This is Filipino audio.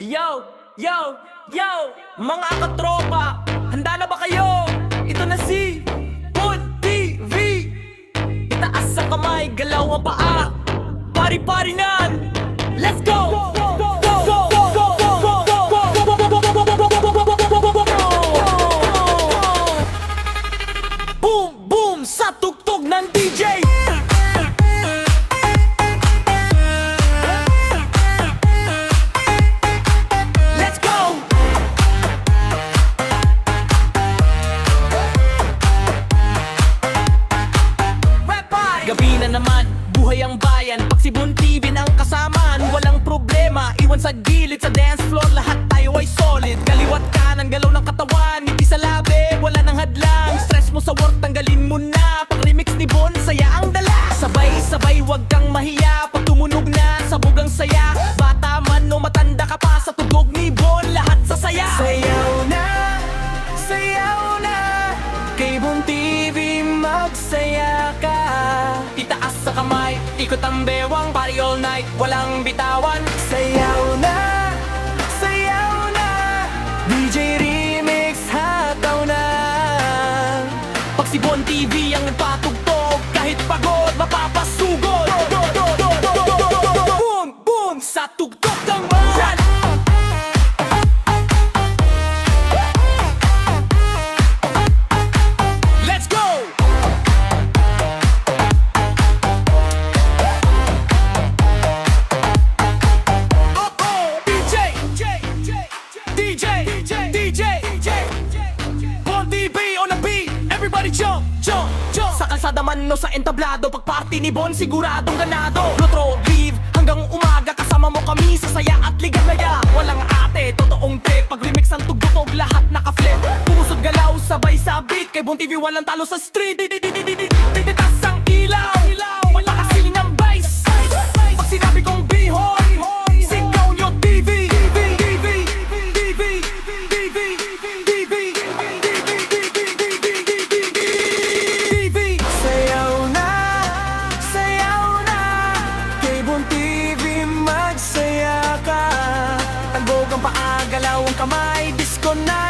Yo! Yo! Yo! Mga katropa, handa na ba kayo? Ito na si Bon TV. Itaas ang kamay, galaw ang paa. Pari-pari nan! Let's go! Boom! Boom! Sa tugtog ng DJ! Gabi na naman, buhay ang bayan. Pag si Bon TV ang kasamaan, walang problema, iwan sa gilid sa dance floor. Lahat tayo ay solid, kaliwat kanan, galaw ng katawan, hindi sa labi, wala nang hadlang. Stress mo sa work, tanggalin mo na. Pag remix ni Bon, saya ang dala. Sabay-sabay, wag kang mahiya. Pag tumunog na, sabog ang saya. Bata man o matanda ka pa, sa tugog ni Bon, lahat sasaya. Sayaw na, sayaw na, kay Bon TV magsaya ka. Itaas sa kamay, ikot ang bewang, party all night, walang bitawan. Sayaw na, DJ Remix hataw na. Pag si Bon TV ang nagpatugtog, kahit pagod, mapapasugod. Boom, boom, sa tugtog ng man. Let's go! Bon TV on the beat, everybody jump, jump, jump. Sa kalsada man o sa entablado, pag party ni Bon siguradong ganado. Lotro, live, hanggang umaga kasama mo kami sa saya at ligaya. Walang ate, totoong trip, pag remix ang tugtog lahat naka-flip. Pumusod galaw, sabay sa beat, kay Bon TV walang talo sa street. Tititas ang ilaw, pakasiling ang bass. Pag sinabi kong bihoy, sigaw nyo TV. Galaw ang kamay, disco night.